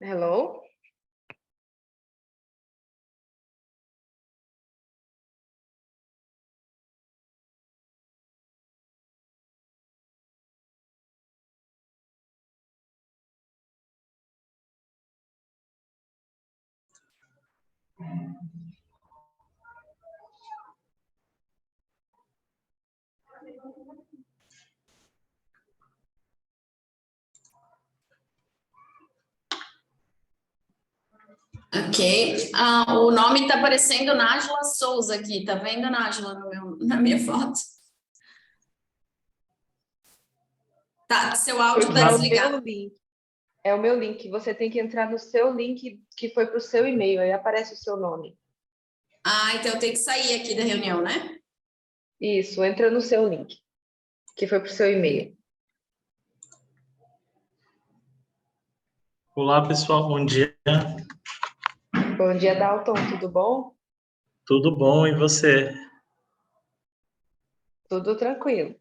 Hello? Ok. O nome tá aparecendo Nájila Souza aqui. Tá vendo, Nájila, na minha foto? Tá, seu áudio Porque tá é o desligado. meu link. É o meu link. Você tem que entrar no seu link que foi para o seu e-mail. Aí aparece o seu nome. Ah, então eu tenho que sair aqui da reunião, né? Isso, entra no seu link, que foi para o seu e-mail. Olá, pessoal, bom dia. Bom dia, Dalton, tudo bom? Tudo bom e você? Tudo tranquilo.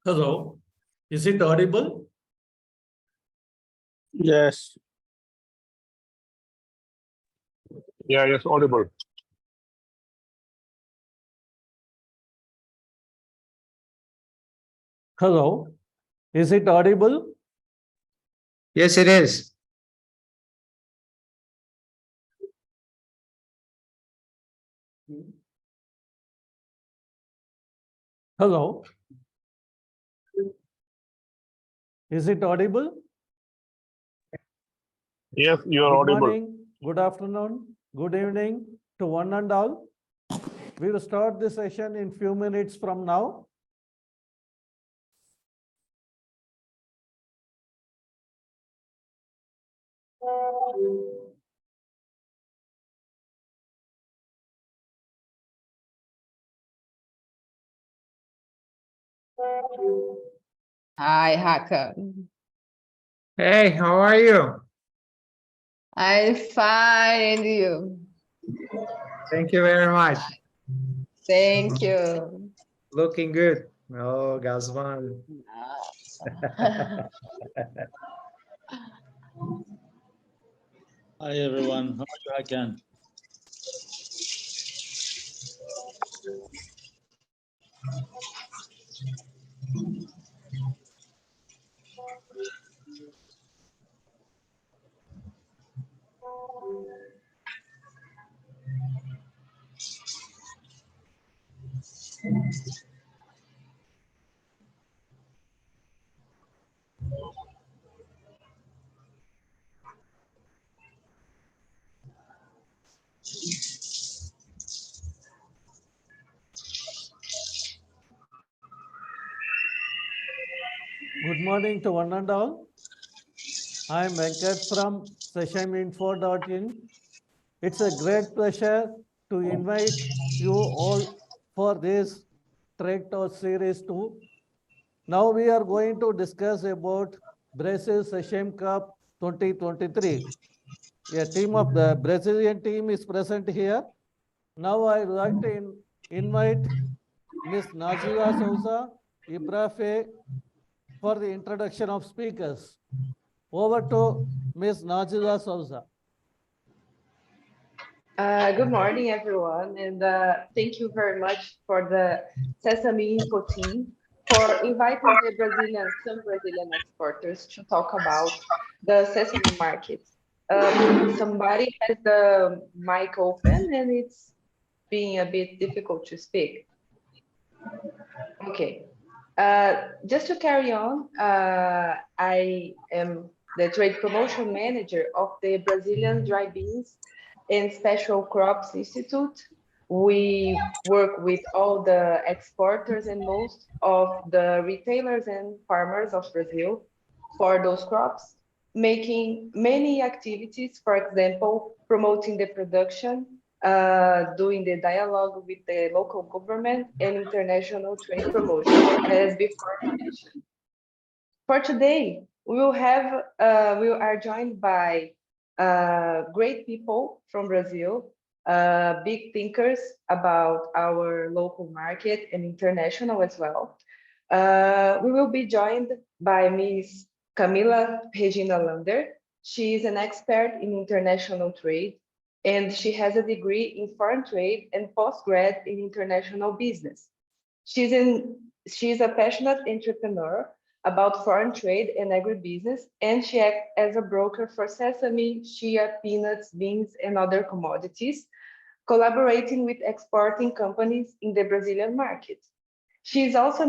Hello, is it audible? Yes. Yeah, yes, audible. Hello, is it audible? Yes, it is. Hello, is it audible? Yes, you are Good audible. morning, good afternoon, good evening to one and all. We will start the session in few minutes from now. Hi, Haka. Hey, how are you? I'm fine, and you? Thank you very much. Thank you. Looking good. Oh, Gazvan. Hi everyone, how are you again? Good morning to one and all. I am Venkat from sesameinfo.in. It's a great pleasure to invite you all for this Trek Talk series too. Now we are going to discuss about Brazil Sesame Cup 2023. A team of the Brazilian team is present here. Now I would like to invite Ms. Nazila Souza Ibrafe for the introduction of speakers. Over to Ms. Nazila Souza. Good morning, everyone, and thank you very much for the Sesame Info team for inviting some Brazilian exporters to talk about the sesame market. Somebody has the mic open and it's being a bit difficult to speak. Okay. Just to carry on, I am the trade promotion manager of the Brazilian Dry Beans and Special Crops Institute. We work with all the exporters and most of the retailers and farmers of Brazil for those crops, making many activities, for example, promoting the production, doing the dialogue with the local government and international trade promotion, as before mentioned. For today, we are joined by great people from Brazil, big thinkers about our local market and international as well. We will be joined by Ms. Camila Regina Lander. She is an expert in international trade, and she has a degree in foreign trade and postgrad in international business. She's a passionate entrepreneur about foreign trade and agribusiness, and she acts as a broker for sesame, chia, peanuts, beans, and other commodities, collaborating with exporting companies in the Brazilian market. She is also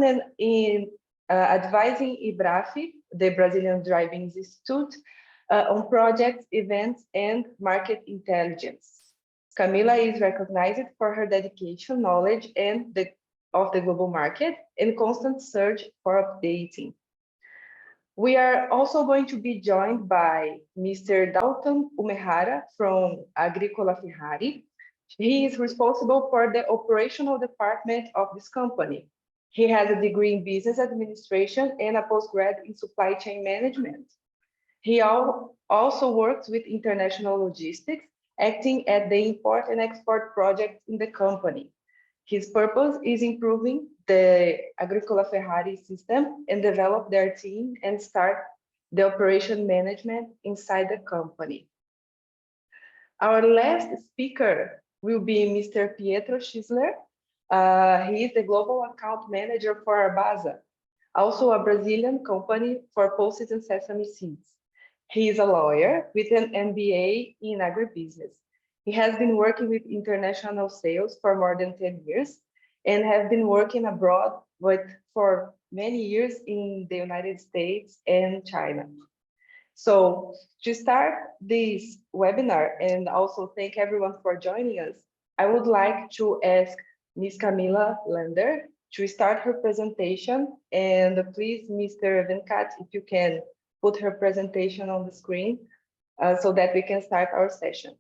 advising IBRAFI, the Brazilian Driving Institute, on projects, events, and market intelligence. Camila is recognized for her dedication, knowledge, and of the global market and constant search for updating. We are also going to be joined by Mr. Dalton Umehara from Agricola Ferrari. He is responsible for the operational department of this company. He has a degree in business administration and a postgrad in supply chain management. He also works with international logistics, acting at the import and export projects in the company. His purpose is improving the Agricola Ferrari system and develop their team and start the operation management inside the company. Our last speaker will be Mr. Pietro Schisler. He is the global account manager for Arbasa, also a Brazilian company for pulses and sesame seeds. He is a lawyer with an MBA in agribusiness. He has been working with international sales for more than 10 years and have been working abroad for many years in the United States and China. So to start this webinar and also thank everyone for joining us, I would like to ask Ms. Camila Lander to start her presentation. And please, Mr. Venkat, if you can put her presentation on the screen so that we can start our session.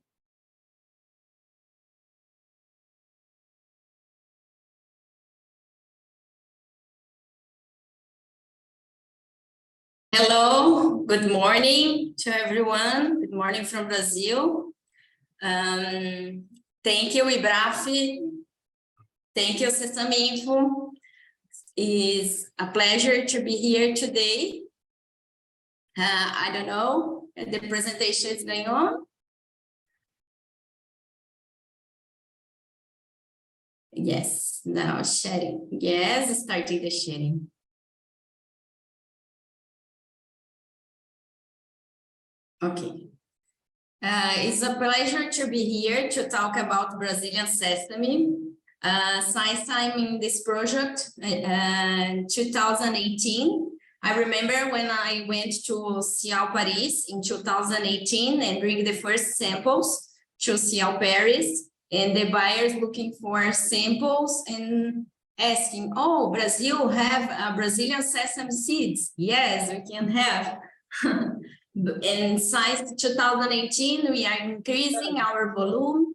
Hello, good morning to everyone. Good morning from Brazil. Thank you, Ibrafi. Thank you, Sesame Info. It's a pleasure to be here today. I don't know, the presentation is going on. Yes, now sharing. Yes, starting the sharing. Okay. It's a pleasure to be here to talk about Brazilian Sesame. Since I'm in this project in 2018, I remember when I went to Cial Paris in 2018 and bring the first samples to Cial Paris, and the buyers looking for samples and asking, oh, Brazil have Brazilian sesame seeds? Yes, we can have. And since 2018, we are increasing our volume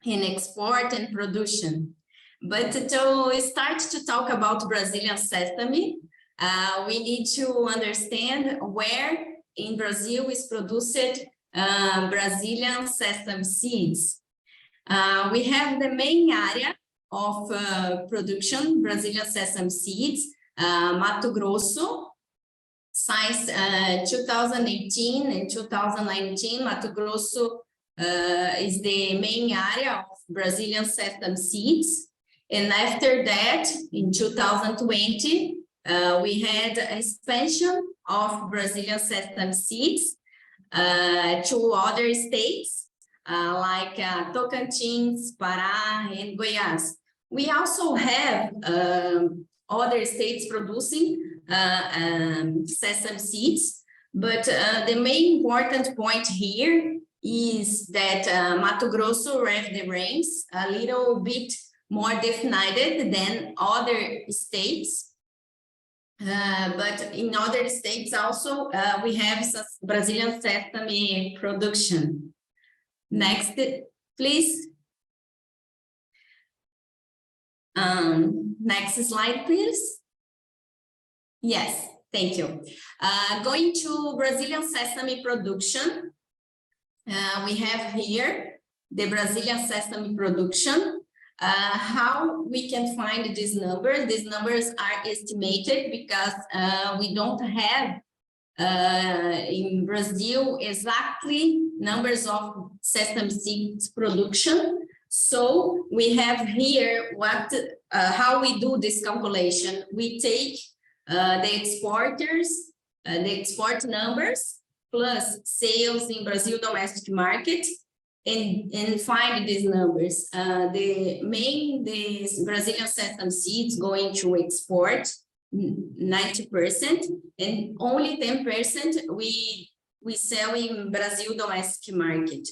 in export and production. But to start to talk about Brazilian sesame, we need to understand where in Brazil is produced Brazilian sesame seeds. We have the main area of production Brazilian sesame seeds, Mato Grosso. Since 2018 and 2019, Mato Grosso is the main area of Brazilian sesame seeds. And after that, in 2020, we had an expansion of Brazilian sesame seeds to other states like Tocantins, Pará, and Goiás. We also have other states producing sesame seeds, but the main important point here is that Mato Grosso have the rains a little bit more defined than other states. But in other states also, we have Brazilian sesame production. Next, please. Next slide, please. Yes, thank you. Going to Brazilian sesame production, we have here the Brazilian sesame production. How we can find this number? These numbers are estimated because we don't have in Brazil exactly numbers of sesame seeds production. So we have here how we do this calculation. We take the exporters, the export numbers plus sales in Brazil domestic market and find these numbers. The Brazilian sesame seeds going to export 90% and only 10% we sell in Brazil domestic market.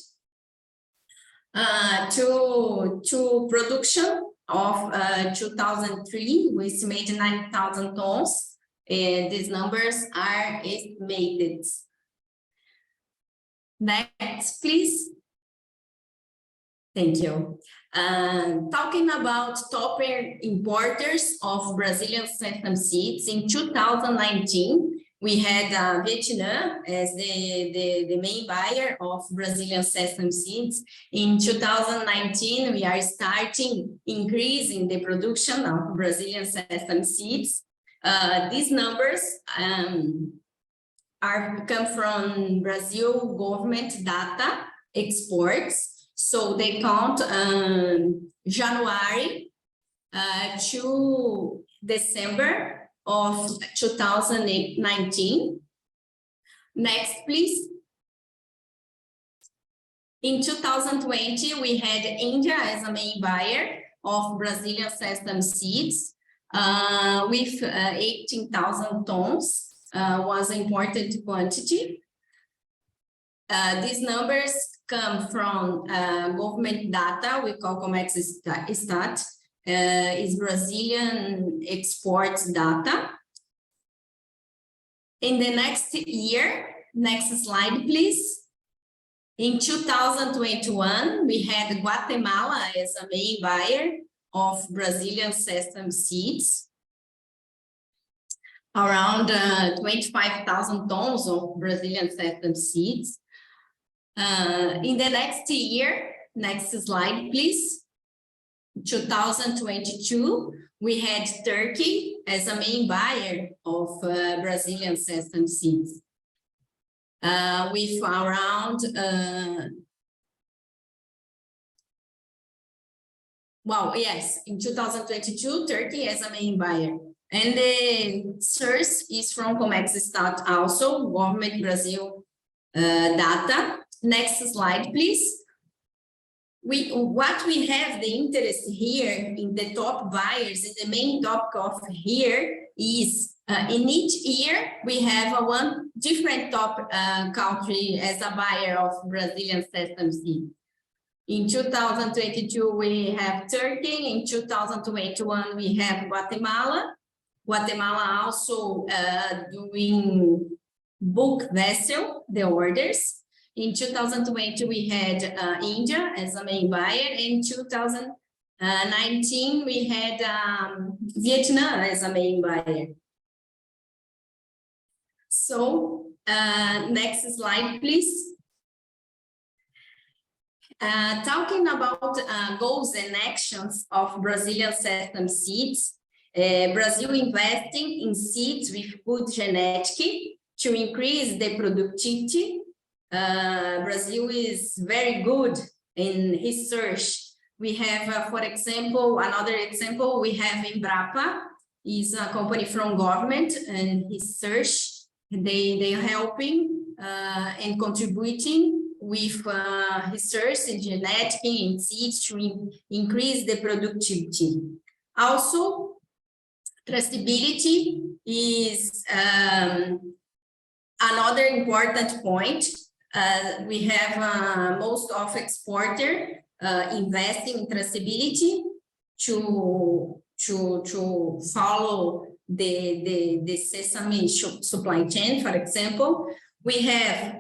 To production of 2003, we estimated 9,000 tons, and these numbers are estimated. Next, please. Thank you. Talking about top importers of Brazilian sesame seeds in 2019, We had Vietnam as the main buyer of Brazilian sesame seeds. In 2019, we are starting increasing the production of Brazilian sesame seeds. These numbers come from Brazil government data exports. So they count January to December of 2019. Next, please. In 2020, we had India as a main buyer of Brazilian sesame seeds with 18,000 tons was important quantity. These numbers come from government data we call Comex Stat. Is Brazilian exports data. In the next year, next slide, please. In 2021, we had Guatemala as a main buyer of Brazilian sesame seeds. Around 25,000 tons of Brazilian sesame seeds. In the next year, next slide, please. 2022, we had Turkey as a main buyer of Brazilian sesame seeds with around, in 2022, Turkey as a main buyer. And the source is from Comex Stat also, government Brazil data. Next slide, please. What we have the interest here in the top buyers, in the main topic of here is in each year we have one different top country as a buyer of Brazilian sesame seed. In 2022 we have Turkey. In 2021 we have Guatemala. Guatemala also doing book vessel the orders. In 2020, we had India as a main buyer. In 2019, we had Vietnam as a main buyer. So, next slide, please. Talking about goals and actions of Brazilian sesame seeds, Brazil investing in seeds with good genetic to increase the productivity. Brazil is very good in research. We have, for example, another example, we have Embrapa, is a company from government and research. They are helping and contributing with research in genetic and seeds to increase the productivity. Also, traceability is another important point. We have most of exporter investing in traceability to follow the sesame supply chain. For example, we have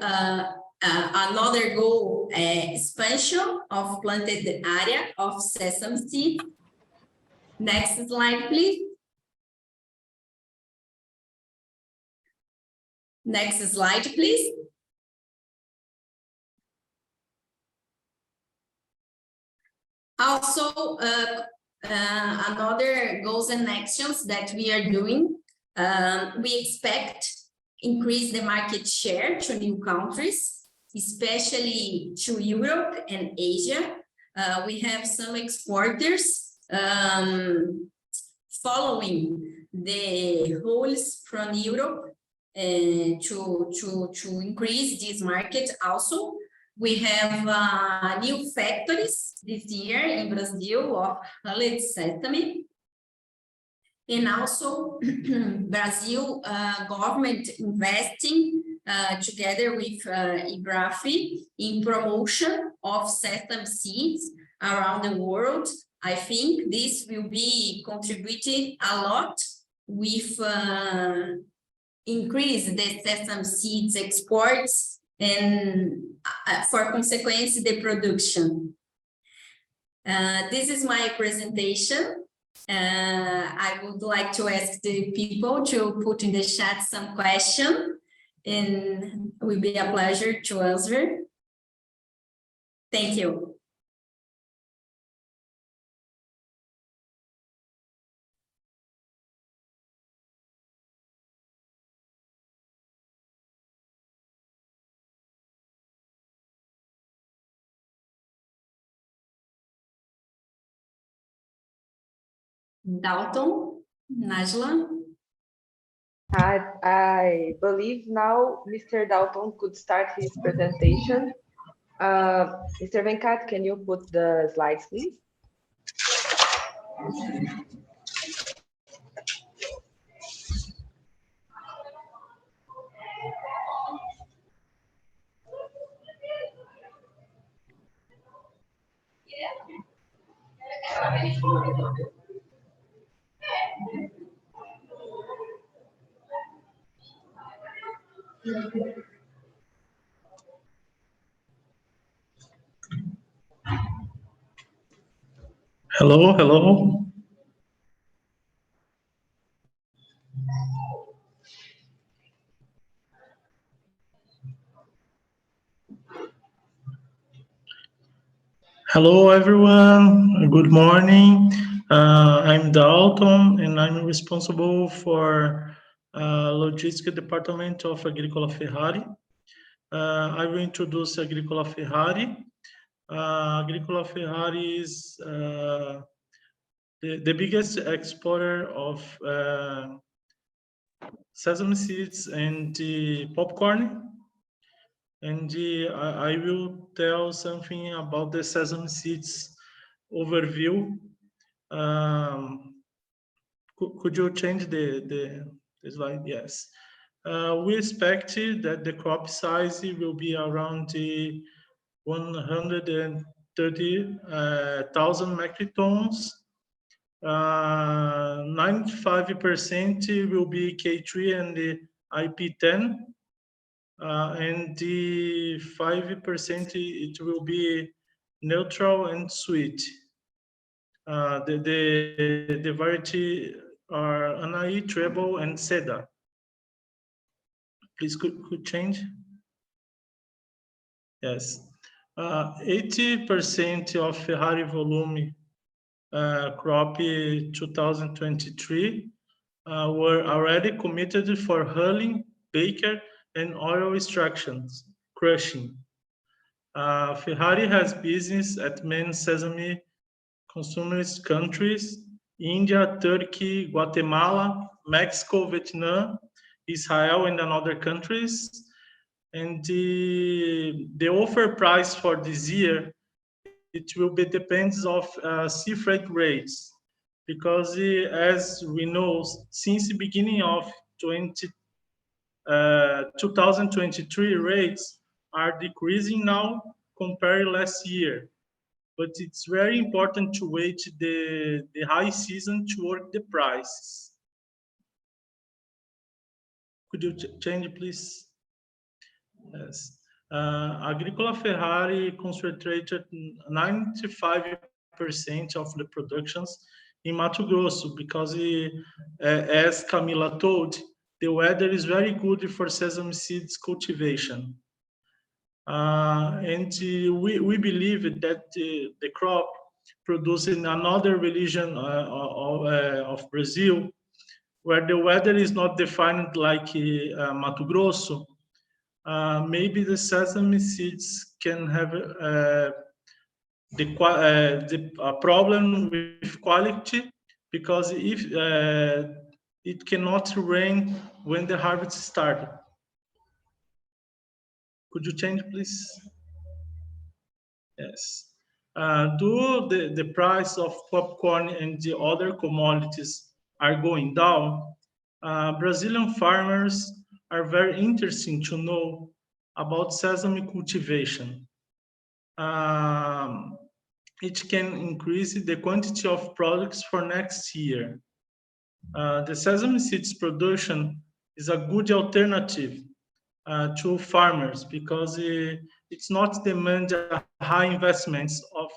another goal, expansion of planted area of sesame seed. Next slide, please. Next slide, please. Also, another goals and actions that we are doing, we expect increase the market share to new countries, especially to Europe and Asia. We have some exporters following the rules from Europe to increase this market also. We have new factories this year in Brazil of hulled sesame. And also Brazil government investing together with IBRAFI in promotion of sesame seeds around the world. I think this will be contributing a lot with increase the sesame seeds exports and for consequence the production. This is my presentation. I would like to ask the people to put in the chat some question, and it will be a pleasure to answer. Thank you. Dalton, Najla. I believe now Mr. Dalton could start his presentation. Mr. Venkat, can you put the slides, please? Hello, hello. Hello, everyone. Good morning. I'm Dalton, and I'm responsible for logistics department of Agricola Ferrari. I will introduce Agricola Ferrari. Agricola Ferrari is the biggest exporter of sesame seeds and popcorn. And I will tell something about the sesame seeds overview. Could you change the slide? Yes. We expect that the crop size will be around 130,000 metric tons. 95% will be K3 and the IP10. And the 5% it will be neutral and sweet. The variety are Anaí, Treble, and Seda. Please could change. Yes. 80% of Ferrari volume crop 2023 were already committed for hulling, baker, and oil extractions, crushing. Ferrari has business at main sesame consumers countries: India, Turkey, Guatemala, Mexico, Vietnam, Israel, and other countries. And the offer price for this year, it will be depends of sea freight rates, because as we know, since the beginning of 2023 rates are decreasing now compared last year. But it's very important to wait the high season to work the prices. Could you change, please? Yes. Agricola Ferrari concentrated 95% of the productions in Mato Grosso, because as Camila told, the weather is very good for sesame seeds cultivation. And we believe that the crop produced in another region of Brazil, where the weather is not defined like Mato Grosso, maybe the sesame seeds can have the problem with quality, because if it cannot rain when the harvest started. Could you change, please? Yes. Though the price of popcorn and the other commodities are going down, Brazilian farmers are very interesting to know about sesame cultivation. It can increase the quantity of products for next year. The sesame seeds production is a good alternative to farmers, because it's not demand high investments of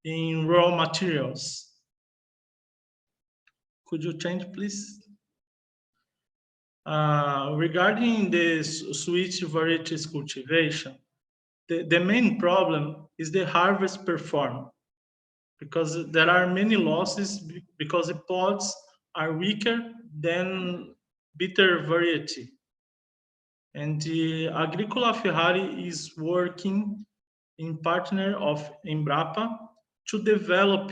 in raw materials. Could you change, please? Regarding the switch varieties cultivation, the main problem is the harvest perform, because there are many losses because the pods are weaker than bitter variety. And the Agricola Ferrari is working in partner of Embrapa to develop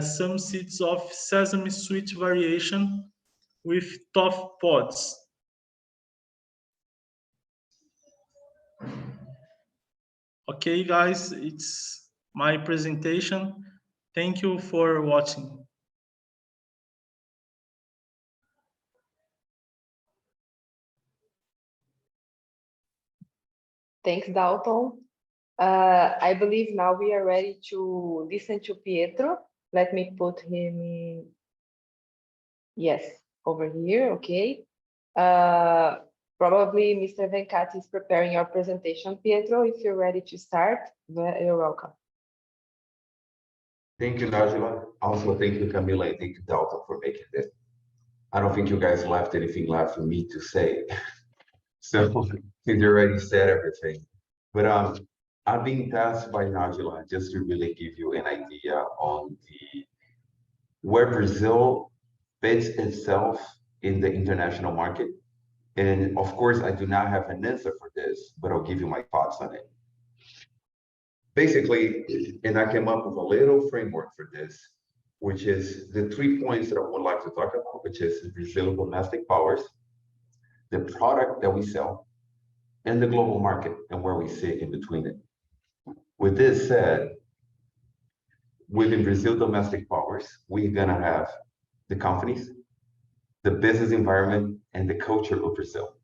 some seeds of sesame sweet variation with tough pods. Okay, guys, it's my presentation. Thank you for watching. Thanks, Dalton. I believe now we are ready to listen to Pietro. Let me put him in. Yes, over here, okay. Probably Mr. Venkati is preparing your presentation. Pietro, if you're ready to start, you're welcome. Thank you, Najla. Also, thank you, Camila, and thank you, Dalton, for making this. I don't think you guys left anything left for me to say. So, since you already said everything. But I'm being tasked by Najla just to really give you an idea on where Brazil fits itself in the international market. And of course, I do not have an answer for this, but I'll give you my thoughts on it. Basically, and I came up with a little framework for this, which is the 3 points that I would like to talk about, which is Brazil domestic powers, the product that we sell, and the global market and where we sit in between it. With this said, within Brazil domestic powers, we're gonna have the companies, the business environment, and the culture of Brazil.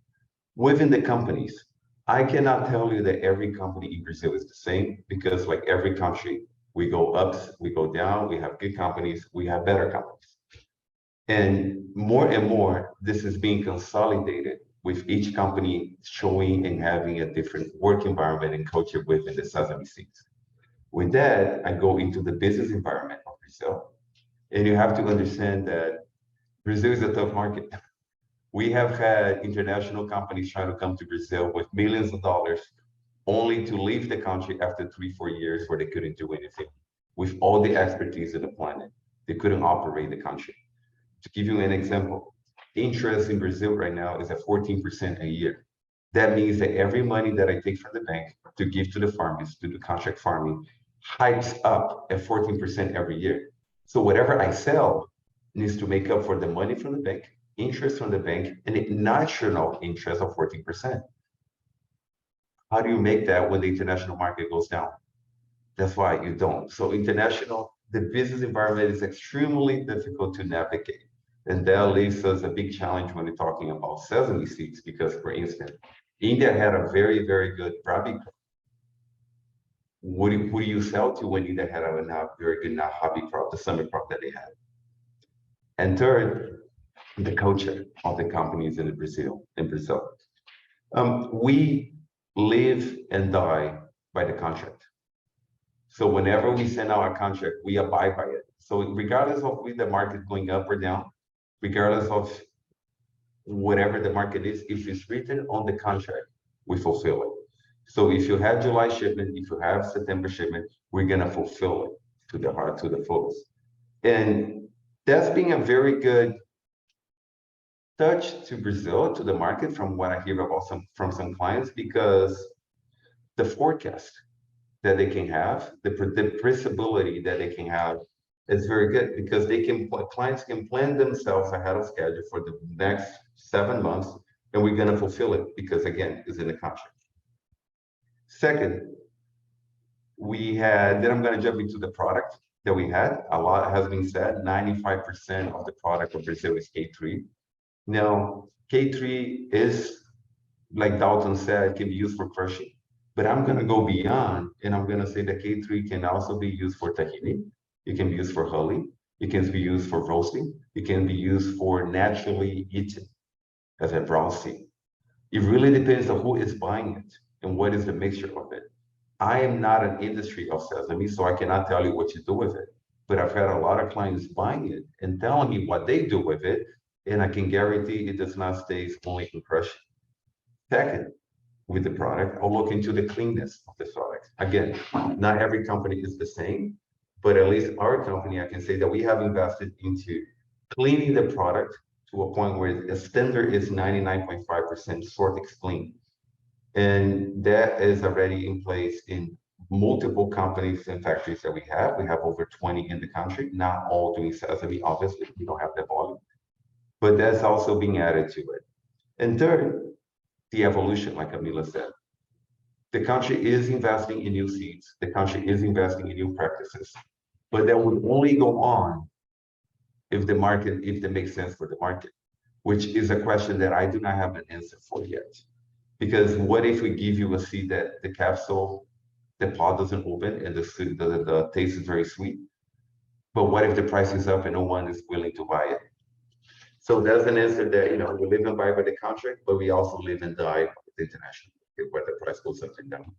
Within the companies, I cannot tell you that every company in Brazil is the same, because like every country, we go ups, we go down, we have good companies, we have better companies. And more, this is being consolidated with each company showing and having a different work environment and culture within the Sesame Seeds. With that, I go into the business environment of Brazil. And you have to understand that Brazil is a tough market. We have had international companies trying to come to Brazil with millions of dollars, only to leave the country after 3-4 years where they couldn't do anything. With all the expertise in the planet, they couldn't operate the country. To give you an example, interest in Brazil right now is at 14% a year. That means that every money that I take from the bank to give to the farmers, to do contract farming, hikes up at 14% every year. So whatever I sell needs to make up for the money from the bank, interest from the bank, and a national interest of 14%. How do you make that when the international market goes down? That's why you don't. So the business environment is extremely difficult to navigate. And that leaves us a big challenge when we're talking about sesame seeds, because for instance, India had a very, very good rabi crop. Who do you sell to when India had a not very good rabi crop, the summer crop that they had? And third, the culture of the companies in Brazil. We live and die by the contract. So whenever we send out a contract, we abide by it. So regardless of the market going up or down, regardless of whatever the market is, if it's written on the contract, we fulfill it. So if you have July shipment, if you have September shipment, we're gonna fulfill it to the fullest. And that's been a very good touch to Brazil, to the market, from what I hear about from some clients, because the forecast that they can have, the predictability that they can have is very good, because clients can plan themselves ahead of schedule for the next 7 months, and we're gonna fulfill it because again, it's in the contract. Second, then I'm gonna jump into the product that we had. A lot has been said, 95% of the product of Brazil is K3. Now, K3 is, like Dalton said, it can be used for crushing, but I'm gonna go beyond, and I'm gonna say that K3 can also be used for tahini. It can be used for hulling. It can be used for roasting. It can be used for naturally eaten as a brown seed. It really depends on who is buying it and what is the mixture of it. I am not an industry of sesame, so I cannot tell you what to do with it. but I've had a lot of clients buying it and telling me what they do with it, and I can guarantee it does not stay only in crushing. Second, with the product, I'll look into the cleanness of the product. Again, not every company is the same, but at least our company, I can say that we have invested into cleaning the product to a point where the standard is 99.5% Sortex clean. And that is already in place in multiple companies and factories that we have. We have over 20 in the country, not all doing Sesame, obviously, we don't have the volume, but that's also being added to it. And third, the evolution, like Camila said. The country is investing in new seeds. The country is investing in new practices, but that would only go on if it makes sense for the market, which is a question that I do not have an answer for yet. Because what if we give you a seed that the capsule, the pod doesn't open and the taste is very sweet? But what if the price is up and no one is willing to buy it? So that's an answer that, we live and buy by the contract, but we also live and die with the international market where the price goes up and down.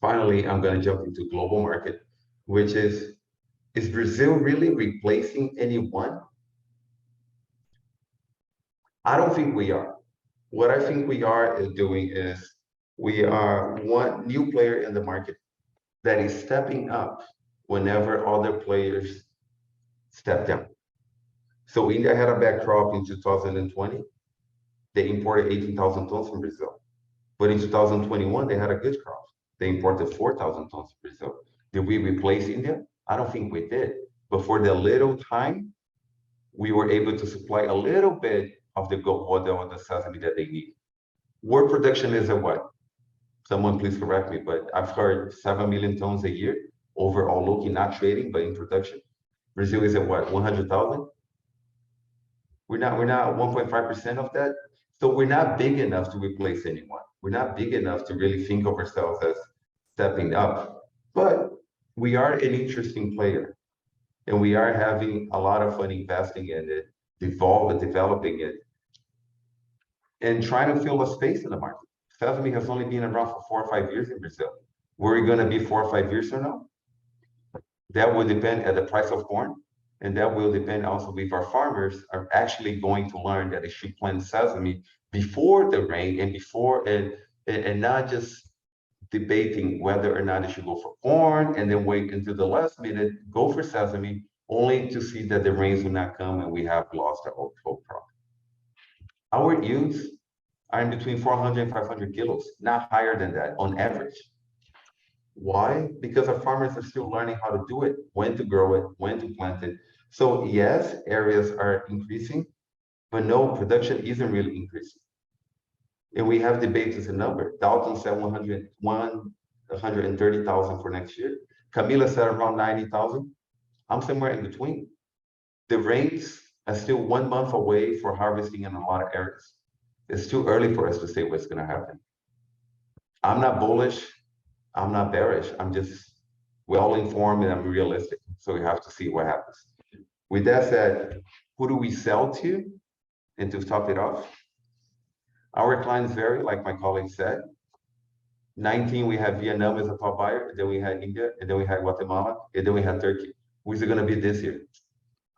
Finally, I'm going to jump into global market, which is Brazil really replacing anyone? I don't think we are. What I think we are doing is we are one new player in the market that is stepping up whenever other players step down. So India had a bad crop in 2020. They imported 18,000 tons from Brazil. But in 2021, they had a good crop. They imported 4,000 tons from Brazil. Did we replace India? I don't think we did. But for the little time, we were able to supply a little bit of the the sesame that they need. World production is at what? Someone please correct me, but I've heard 7 million tons a year overall looking, not trading, but in production. Brazil is at what, 100,000? We're not 1.5% of that. So we're not big enough to replace anyone. We're not big enough to really think of ourselves as stepping up, but we are an interesting player and we are having a lot of fun investing in it, developing it, and trying to fill a space in the market. Sesame has only been around for 4 or 5 years in Brazil. Where are we going to be 4 or 5 years from now? That will depend at the price of corn. And that will depend also if our farmers are actually going to learn that they should plant sesame before the rain and not just debating whether or not they should go for corn and then wait until the last minute, go for sesame, only to see that the rains will not come and we have lost our whole crop. Our yields are in between 400 and 500 kilos, not higher than that on average. Why? Because our farmers are still learning how to do it, when to grow it, when to plant it. So yes, areas are increasing, but no, production isn't really increasing. And we have debates as a number. Dalton said 130,000 for next year. Camila said around 90,000. I'm somewhere in between. The rains are still 1 month away for harvesting in a lot of areas. It's too early for us to say what's going to happen. I'm not bullish. I'm not bearish. I'm just well informed and I'm realistic. So we have to see what happens. With that said, who do we sell to? And to top it off, our clients vary, like my colleague said. 19, we have Vietnam as a top buyer, then we had India, and then we had Guatemala, and then we had Turkey. Who's it going to be this year?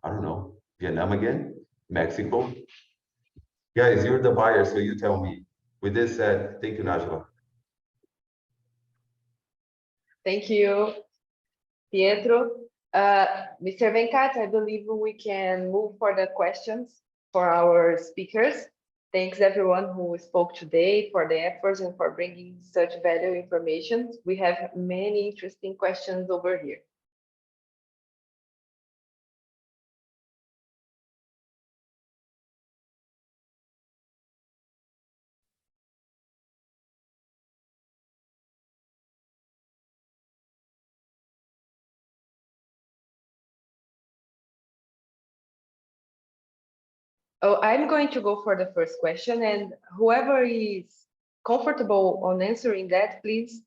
I don't know. Vietnam again? Mexico? Guys, you're the buyer, so you tell me. With this said, thank you, Najla. Thank you, Pietro. Mr. Venkat, I believe we can move for the questions for our speakers. Thanks everyone who spoke today for the efforts and for bringing such valuable information. We have many interesting questions over here. Oh, I'm going to go for the first question, and whoever is comfortable on answering that, please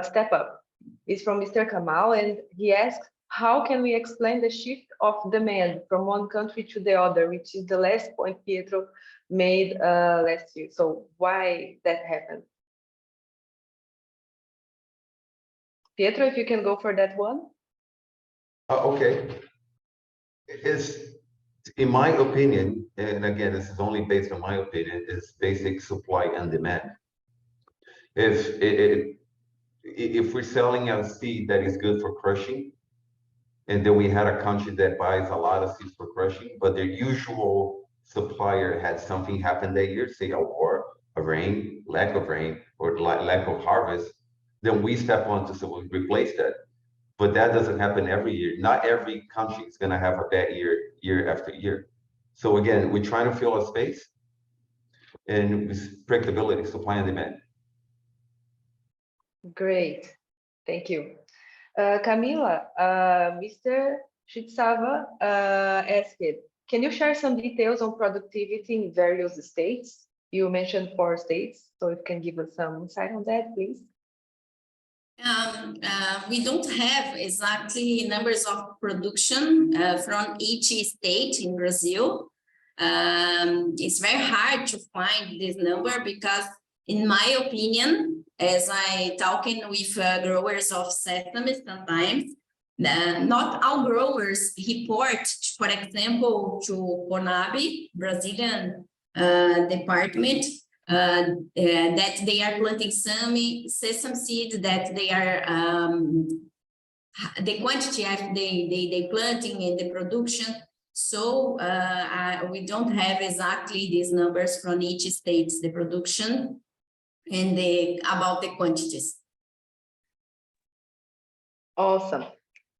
step up. It's from Mr. Kamal, and he asks, how can we explain the shift of demand from one country to the other, which is the last point Pietro made last year. So why that happened? Pietro, if you can go for that one. Okay. Is, in my opinion, and again, this is only based on my opinion, is basic supply and demand. If if we're selling a seed that is good for crushing, and then we had a country that buys a lot of seeds for crushing, but their usual supplier had something happen that year, say a war, a rain, lack of rain, or lack of harvest, then we step on to replace that. But that doesn't happen every year. Not every country is going to have a bad year, year after year. So again, we're trying to fill a space and with predictability, supply and demand. Great. Thank you. Camila, Mr. Shitsava asked, can you share some details on productivity in various states? You mentioned 4 states, so if you can give us some insight on that, please. We don't have exactly numbers of production from each state in Brazil. It's very hard to find this number because, in my opinion, as I talking with growers of sesame sometimes, not all growers report, for example, to CONAB, Brazilian department, that they are planting sesame seeds, that they are the quantity of they planting and the production. So we don't have exactly these numbers from each state, the production and about the quantities. Awesome.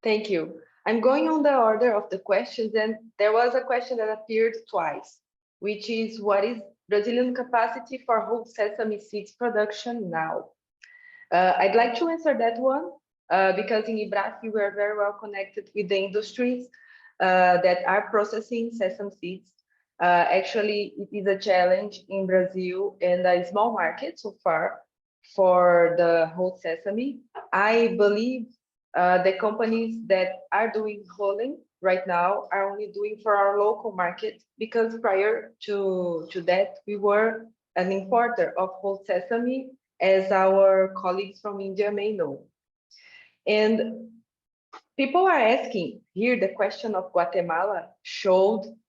Thank you. I'm going on the order of the questions, and there was a question that appeared twice, which is what is Brazilian capacity for whole sesame seeds production now? I'd like to answer that one because in IBRAF we are very well connected with the industries that are processing sesame seeds. Actually, it is a challenge in Brazil and a small market so far for the whole sesame. I believe the companies that are doing hulling right now are only doing for our local market, because prior to that, we were an importer of whole sesame, as our colleagues from India may know. And people are asking here, the question of Guatemala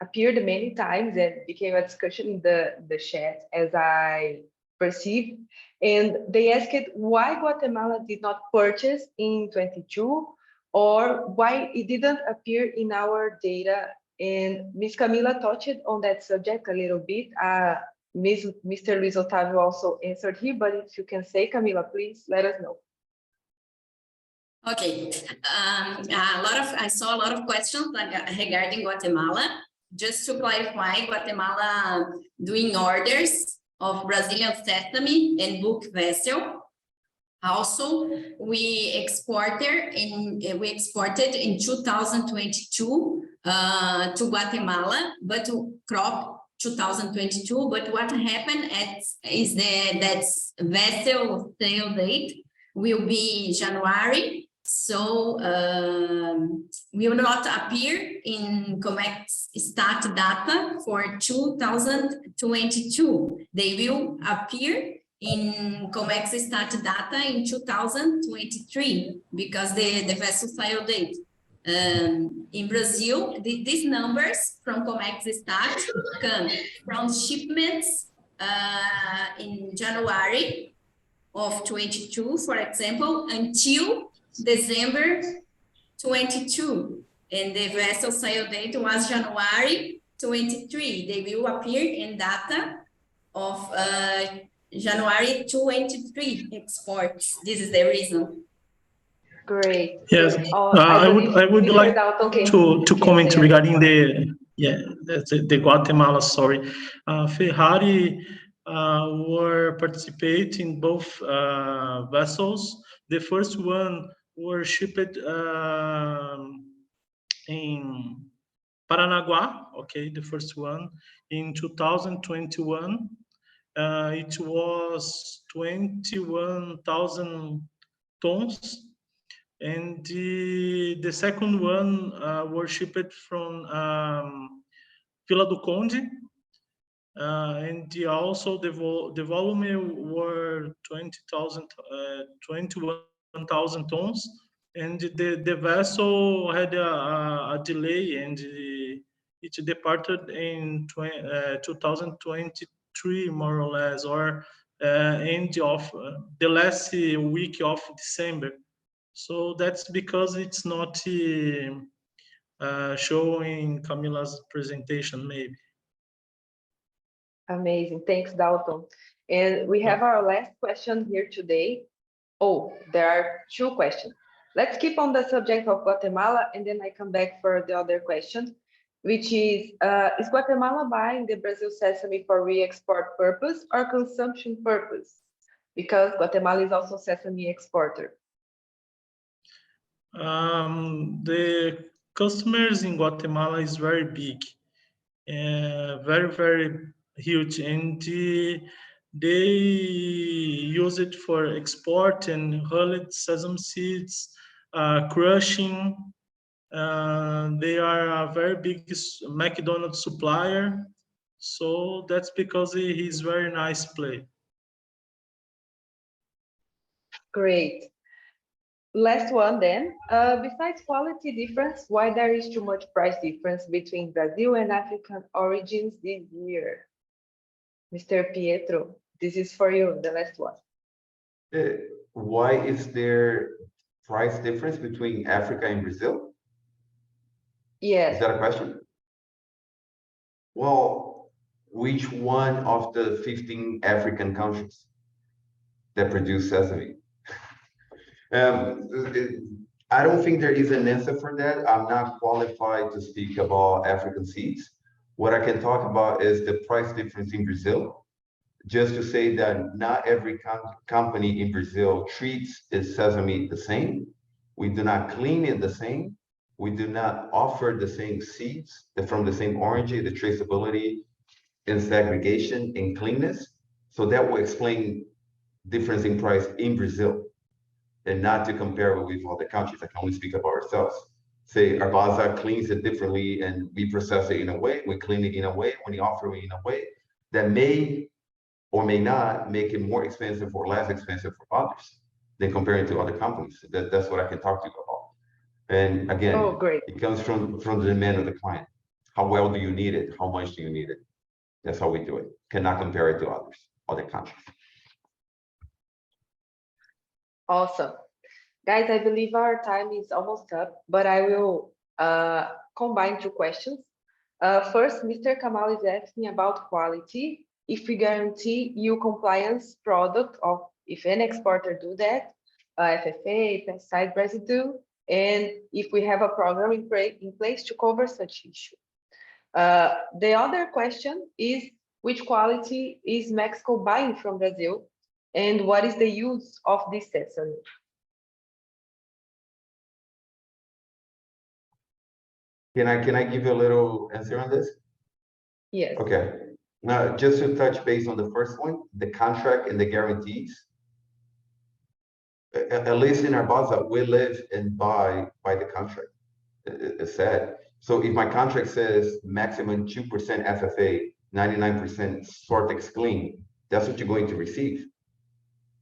appeared many times and became a discussion in the chat, as I perceived. And they asked why Guatemala did not purchase in 22, or why it didn't appear in our data. And Ms. Camila touched on that subject a little bit. Mr. Luis Otávio also answered here, but if you can say, Camila, please let us know. Okay, I saw a lot of questions regarding Guatemala. Just to clarify, Guatemala doing orders of Brazilian sesame and book vessel. Also, we exported in 2022 to Guatemala, but to crop 2022. But what happened is that vessel sale date will be January. So will not appear in COMEX start data for 2022. They will appear in COMEX start data in 2023 because the vessel sale date. In Brazil, these numbers from COMEX start come from shipments in January of 22, for example, until December 22, and the vessel sale date was January 23. They will appear in data of January 23 exports. This is the reason. Great. Yes, I would like to comment regarding the Guatemala story. Ferrari were participating in both vessels. The first one were shipped in Paranaguá, okay, the first one in 2021. It was 21,000 tons. And the second one were shipped from Vila do Conde, and also the volume were 21,000 tons, and the vessel had a delay, and it departed in 2023, more or less, or end of the last week of December. So that's because it's not showing Camila's presentation, maybe. Amazing. Thanks, Dalton. And we have our last question here today. Oh, there are two questions. Let's keep on the subject of Guatemala, and then I come back for the other question, which is Guatemala buying the Brazil sesame for re-export purpose or consumption purpose? Because Guatemala is also sesame exporter. The customers in Guatemala is very big, very, very huge, and they use it for export and hulled sesame seeds, crushing. They are a very big McDonald's supplier, so that's because he's very nice play. Great. Last one then. Besides quality difference, why there is too much price difference between Brazil and African origins this year? Mr. Pietro, this is for you, the last one. Why is there price difference between Africa and Brazil? Is Yes, that a question? Well, which one of the 15 African countries that produce sesame? I don't think there is an answer for that. I'm not qualified to speak about African seeds. What I can talk about is the price difference in Brazil. Just to say that not every company in Brazil treats its sesame the same. We do not clean it the same. We do not offer the same seeds from the same origin, the traceability and segregation and cleanness. So that will explain difference in price in Brazil, and not to compare with other countries. I can only speak about ourselves. Say Arbaza cleans it differently and we process it in a way, we clean it in a way, when we offer it in a way that may or may not make it more expensive or less expensive for others than comparing to other companies. That's what I can talk to you about. And again, oh, great. it comes from the demand of the client. How well do you need it? How much do you need it? That's how we do it. Cannot compare it to other countries. Awesome. Guys, I believe our time is almost up, but I will combine two questions. First, Mr. Kamal is asking about quality. If we guarantee EU compliance product, or if an exporter do that, FFA, pesticide residue, and if we have a program in place to cover such issue. The other question is, which quality is Mexico buying from Brazil, and what is the use of this sesame? Can I give you a little answer on this? Yes. Okay. Now, just to touch base on the first one, the contract and the guarantees. At least in Arbaza, we live and buy by the contract. It's sad. So if my contract says maximum 2% FFA, 99% Sortex clean, that's what you're going to receive.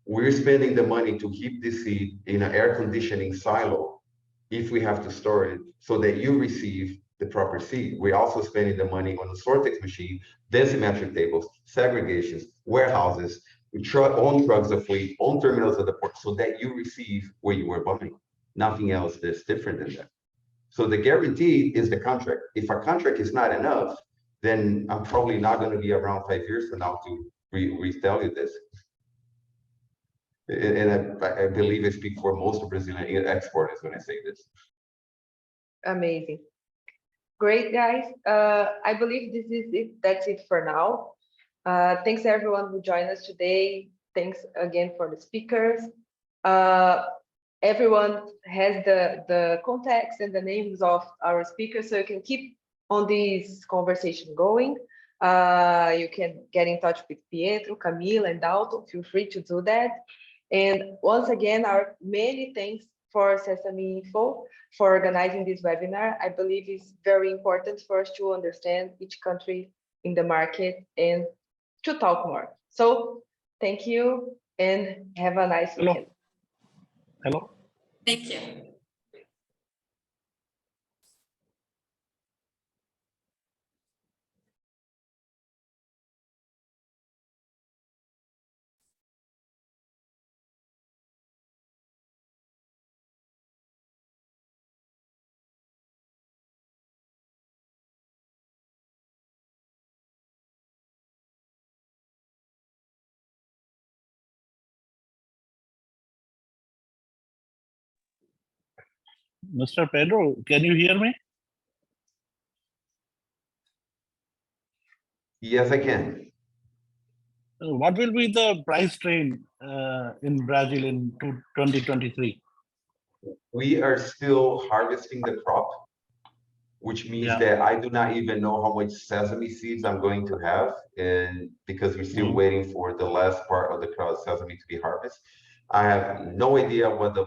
We're spending the money to keep the seed in an air conditioning silo if we have to store it so that you receive the proper seed. We're also spending the money on the Sortex machine, densimetric tables, segregations, warehouses, own trucks of fleet, own terminals of the port, so that you receive where you were buying. Nothing else is different than that. So the guarantee is the contract. If a contract is not enough, then I'm probably not going to be around 5 years from now to retell you this. And I believe I speak for most of Brazilian exporters when I say this. Amazing. Great, guys. I believe this is it. That's it for now. Thanks everyone who joined us today. Thanks again for the speakers. Everyone has the contacts and the names of our speakers, so you can keep on this conversation going. You can get in touch with Pietro, Camille, and Dalton. Feel free to do that. And once again, our many thanks for Sesame Info for organizing this webinar. I believe it's very important for us to understand each country in the market and to talk more. So thank you and have a nice weekend. Hello. Thank you. Mr. Pedro, can you hear me? Yes, I can. What will be the price trend in Brazil in 2023? We are still harvesting the crop, which means Yeah. that I do not even know how much sesame seeds I'm going to have, and because we're still waiting for the last part of the crop sesame to be harvested. I have no idea what the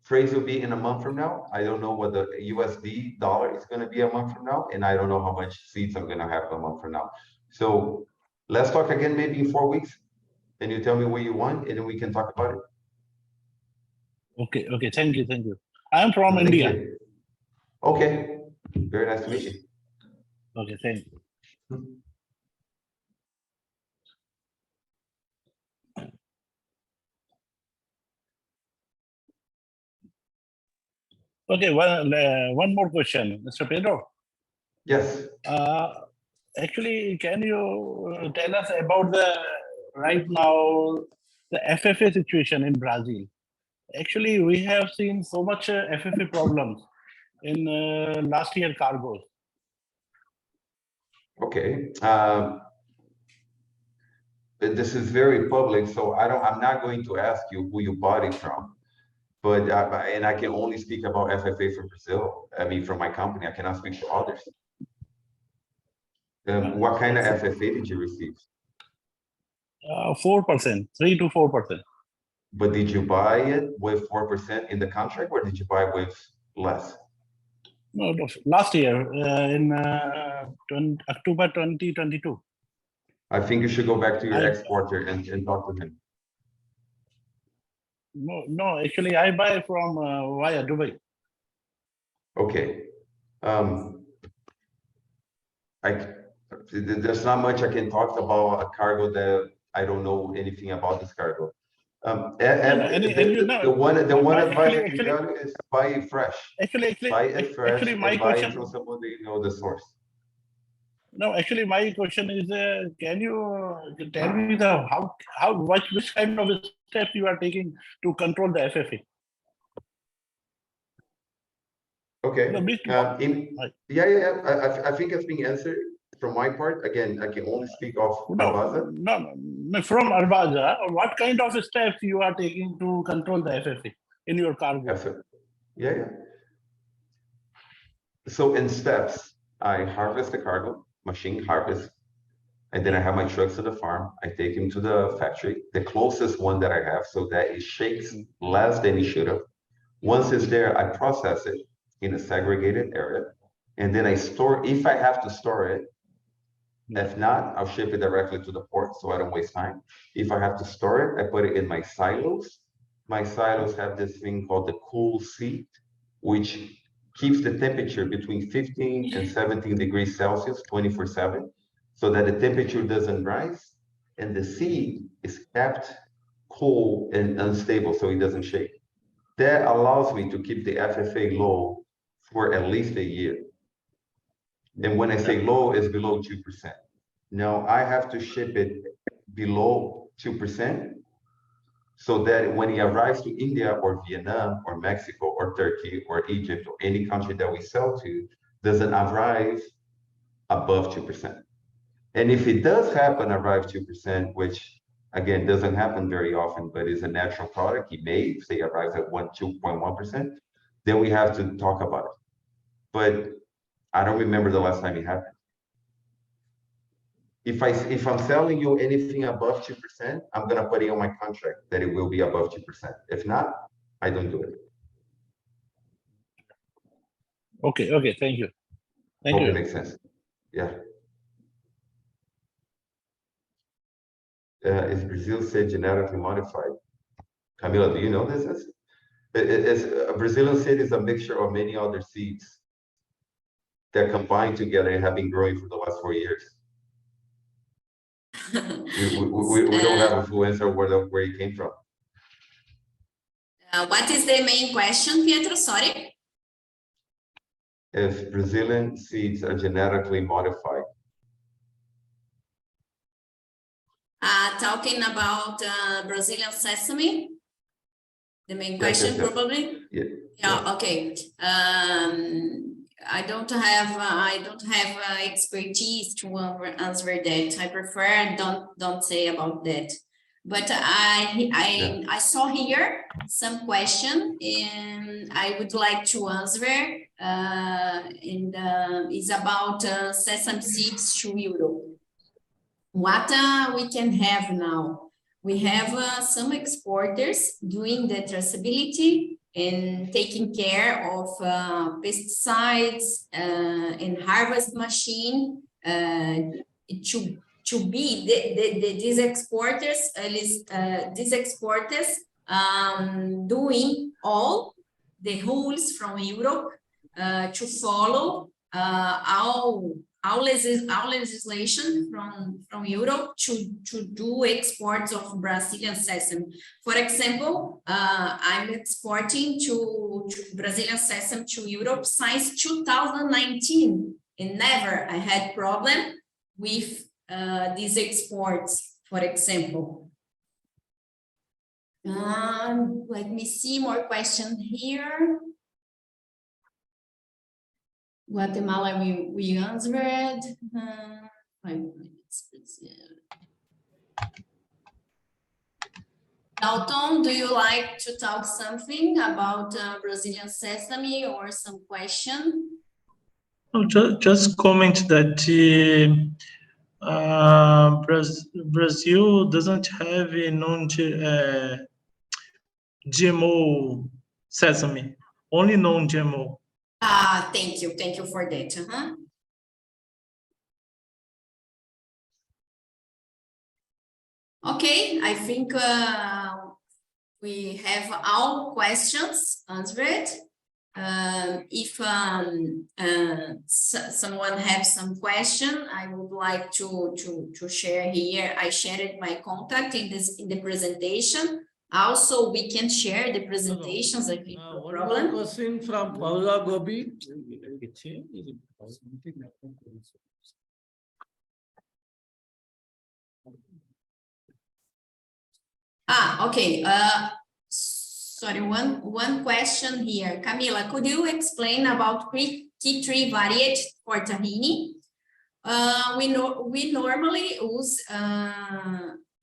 price will be in a month from now. I don't know what the USD dollar is going to be a month from now, and I don't know how much seeds I'm going to have a month from now. So let's talk again maybe in 4 weeks, and you tell me what you want, and then we can talk about it. Okay, okay, thank you, thank you. I'm from Thank India. you. Okay, very nice to meet you. Okay, thank you. Okay, one more question, Mr. Pedro. Yes. Actually, can you tell us about the right now the FFA situation in Brazil? Actually, we have seen so much FFA problems in last year cargoes. Okay. This is very public, so I'm not going to ask you who you bought it from, but and I can only speak about FFA from Brazil. I mean, from my company, I cannot speak for others. What kind of FFA did you receive? 4%, 3 to 4%. But did you buy it with 4% in the contract, or did you buy with less? No, last year in October 2022. I think you should go back to your exporter and talk to him. No, actually, I buy from via Dubai. Okay. There's not much I can talk about a cargo that I don't know anything about this cargo. The one advice I can tell you is buy it fresh. Buy it fresh and buy it from someone that you know the source. No, actually, my question is, can you tell me which kind of steps you are taking to control the FFA? Okay. No, I think it's being answered from my part. Again, I can only speak of Arbaza. No, from Arbaza, what kind of steps you are taking to control the FFA in your cargo? Yes, sir. Yeah. So in steps, I harvest the cargo, machine harvest, and then I have my trucks to the farm. I take him to the factory, the closest one that I have, so that it shakes less than it should have. Once it's there, I process it in a segregated area, and then I store, if I have to store it. If not, I'll ship it directly to the port so I don't waste time. If I have to store it, I put it in my silos. My silos have this thing called the cool seat, which keeps the temperature between 15 and 17 degrees Celsius 24/7, so that the temperature doesn't rise and the seed is kept cool and unstable so it doesn't shake. That allows me to keep the FFA low for at least a year. And when I say low, it's below 2%. Now I have to ship it below 2% so that when it arrives to India or Vietnam or Mexico or Turkey or Egypt or any country that we sell to, doesn't arrive above 2%. And if it does happen, arrive 2%, which again doesn't happen very often, but is a natural product, it may say arrives at 2.1%, then we have to talk about it. But I don't remember the last time it happened. If I'm selling you anything above 2%, I'm gonna put it on my contract that it will be above 2%. If not, I don't do it. Okay, thank you. Hope it makes sense. Yeah. Is Brazil seed genetically modified? Camila, do you know this? A Brazilian seed is a mixture of many other seeds that combine together and have been growing for the last 4 years. We don't have a full answer where it came from. What is the main question, Pietro? Sorry. If Brazilian seeds are genetically modified. Talking about Brazilian sesame. The main question, Yes. probably. Yeah. Yeah, okay. I don't have expertise to answer that. I prefer don't say about that. But I saw here some question and I would like to answer. It's about sesame seeds to Europe. What we can have now? We have some exporters doing the traceability and taking care of pesticides and harvest machine to be these exporters doing all the rules from Europe to follow our legislation from Europe to do exports of Brazilian sesame. For example, I'm exporting to Brazilian sesame to Europe since 2019, and never I had problem with these exports, for example. Let me see more question here. Guatemala, we answered. 5 minutes. Dalton, do you like to talk something about Brazilian sesame or some question? No, just comment that Brazil doesn't have a GMO sesame, only non-GMO. Thank you for that. Okay, I think we have all questions answered. If someone has some question, I would like to share here. I shared my contact in the presentation. Also, we can share the presentations. I think no problem. One more question from Paula Gobi. Okay. Sorry, one question here. Camila, could you explain about key tree variety for tahini? We normally use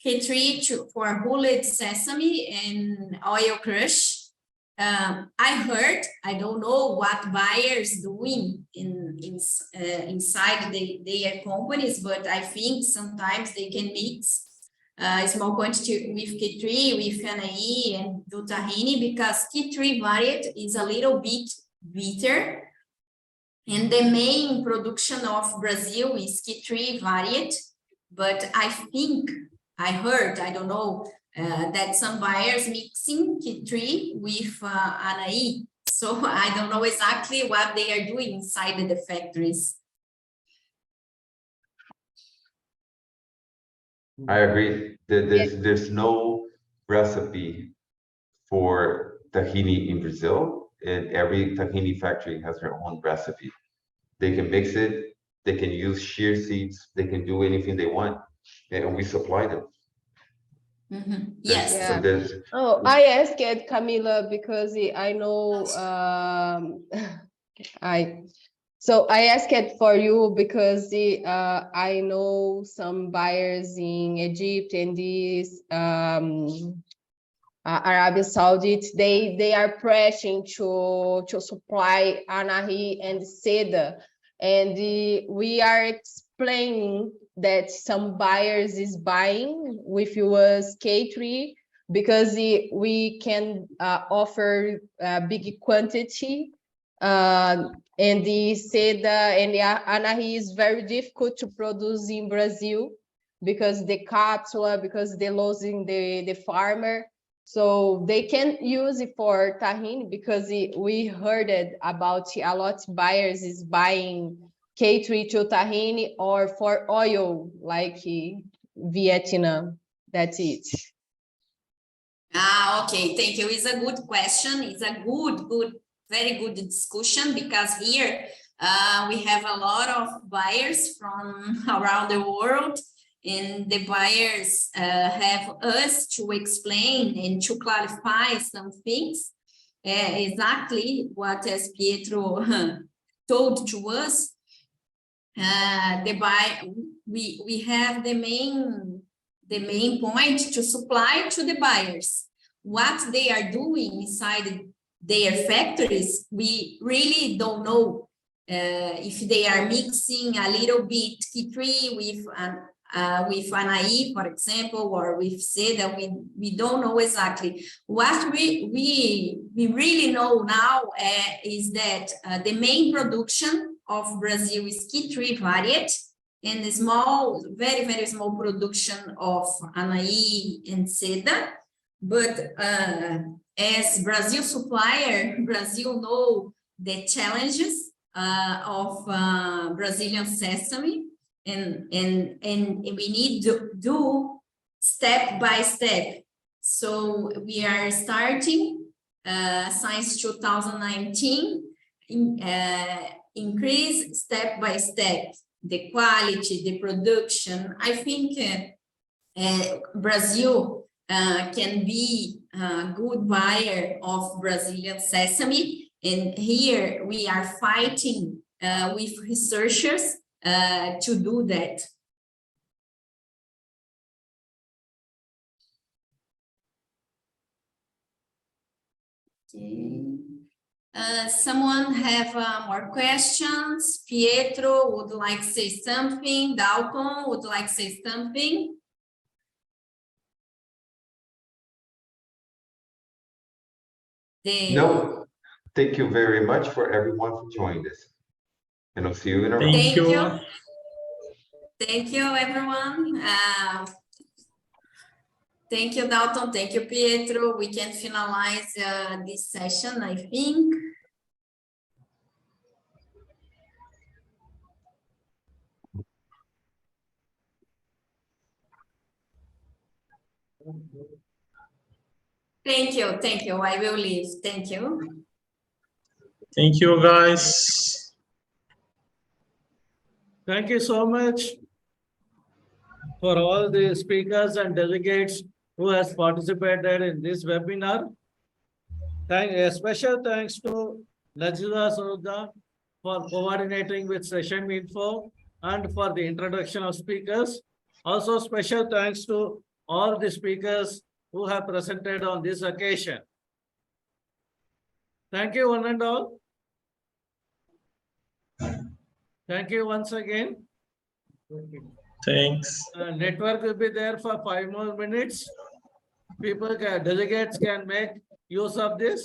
K3 for hulled sesame and oil crush. I heard, I don't know what buyers doing inside their companies, but I think sometimes they can mix a small quantity with K3, with NAE and do tahini, because K3 variety is a little bit bitter. And the main production of Brazil is K3 variety, but I think, I heard, I don't know, that some buyers mixing K3 with NAE. So I don't know exactly what they are doing inside the factories. I agree. There's no recipe for tahini in Brazil, and every tahini factory has their own recipe. They can mix it, they can use shear seeds, they can do anything they want, and we supply them. Yes. Oh, I asked Camila because I know I asked it for you because I know some buyers in Egypt and these Arabia Saudi, they are pressing to supply anahi and seda, and we are explaining that some buyers is buying with us K3 because we can offer big quantity. And the seda and the anahi is very difficult to produce in Brazil because the capsule, because they're losing the farmer. So they can use it for tahini because we heard it about a lot of buyers is buying K3 to tahini or for oil like Vietnam. That's it. Okay, thank you. It's a good question. It's a very good discussion because here we have a lot of buyers from around the world, and the buyers have us to explain and to clarify some things. exactly what as Pietro told to us. We have the main point to supply to the buyers. What they are doing inside their factories, we really don't know. If they are mixing a little bit K3 with Anaí, for example, or with Seda, we don't know exactly. What we really know now is that the main production of Brazil is K3 variety, and the small, very, very small production of Anaí and Seda. But as Brazil supplier, Brazil know the challenges of Brazilian sesame, and we need to do step by step. So we are starting since 2019, increase step by step the quality, the production. I think Brazil can be a good buyer of Brazilian sesame, and here we are fighting with researchers to do that. Okay. Someone have more questions? Pietro would like to say something. Dalton would like to say something. No, thank you very much for everyone for joining us. And I'll see you in a row. Thank you. Thank you, everyone. Thank you, Dalton. Thank you, Pietro. We can finalize this session, I think. Thank you. Thank you. I will leave. Thank you. Thank you, guys. Thank you so much for all the speakers and delegates who has participated in this webinar. A special thanks to Najla Soda for coordinating with Sesame Info and for the introduction of speakers. Also, special thanks to all the speakers who have presented on this occasion. Thank you, one and all. Thank you once again. Thanks. Network will be there for 5 more minutes. Delegates can make use of this.